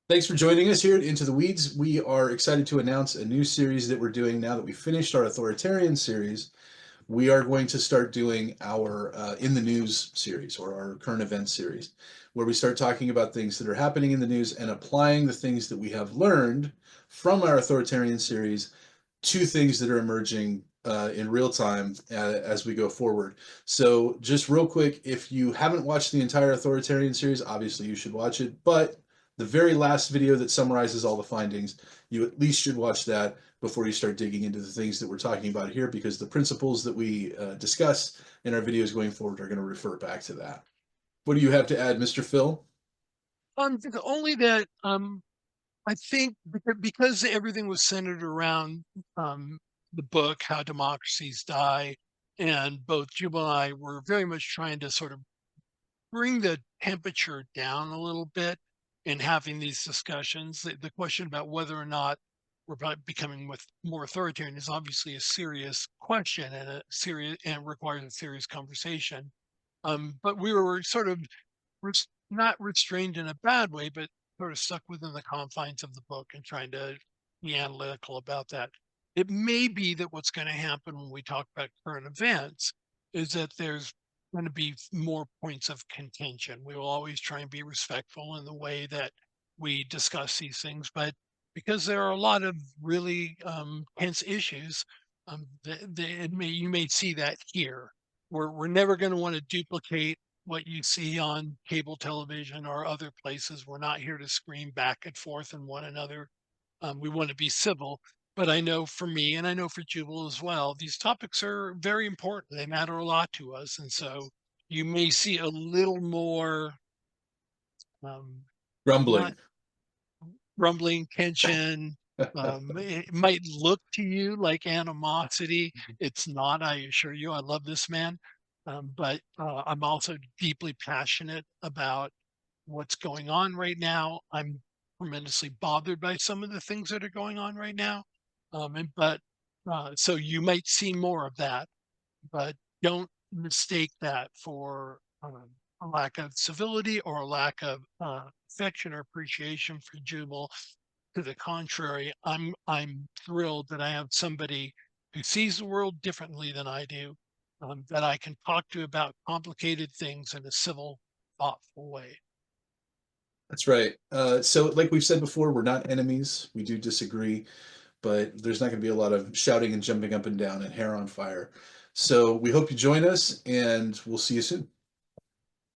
Thanks for joining us here at Into the Weeds. We are excited to announce a new series that we're doing now that we finished our Authoritarian series. We are going to start doing our In the News series, or our current events series, where we start talking about things that are happening in the news and applying the things that we have learned from our Authoritarian series to things that are emerging in real time as we go forward. So, just real quick, if you haven't watched the entire Authoritarian series, obviously you should watch it. But the very last video that summarizes all the findings, you at least should watch that before you start digging into the things that we're talking about here, because the principles that we discuss in our videos going forward are going to refer back to that. What do you have to add, Mr. Phil? Only that I think because everything was centered around the book "How Democracies Die," and both Jubal and I were very much trying to sort of bring the temperature down a little bit in having these discussions. The question about whether or not becoming more authoritarian is obviously a serious question and a serious and requires a serious conversation. But we were sort of not restrained in a bad way, but sort of stuck within the confines of the book and trying to be analytical about that. It may be that what's going to happen when we talk about current events is that there's going to be more points of contention. We will always try and be respectful in the way that we discuss these things, but because there are a lot of really tense issues, you may see that here. We're never going to want to duplicate what you see on cable television or other places. We're not here to scream back and forth and one another. We want to be civil. But I know for me, and I know for Jubal as well, these topics are very important. They matter a lot to us. And so you may see a little more, um, not Grumbling. rumbling, tension. It might look to you like animosity. It's not, I assure you. I love this man. But I'm also deeply passionate about what's going on right now. I'm tremendously bothered by some of the things that are going on right now. So you might see more of that, but don't mistake that for a lack of civility or a lack of affection or appreciation for Jubal. To the contrary, I'm thrilled that I have somebody who sees the world differently than I do, that I can talk to about complicated things in a civil, thoughtful way. That's right. So, like we've said before, we're not enemies. We do disagree, but there's not going to be a lot of shouting and jumping up and down and hair on fire. So, we hope you join us, and we'll see you soon.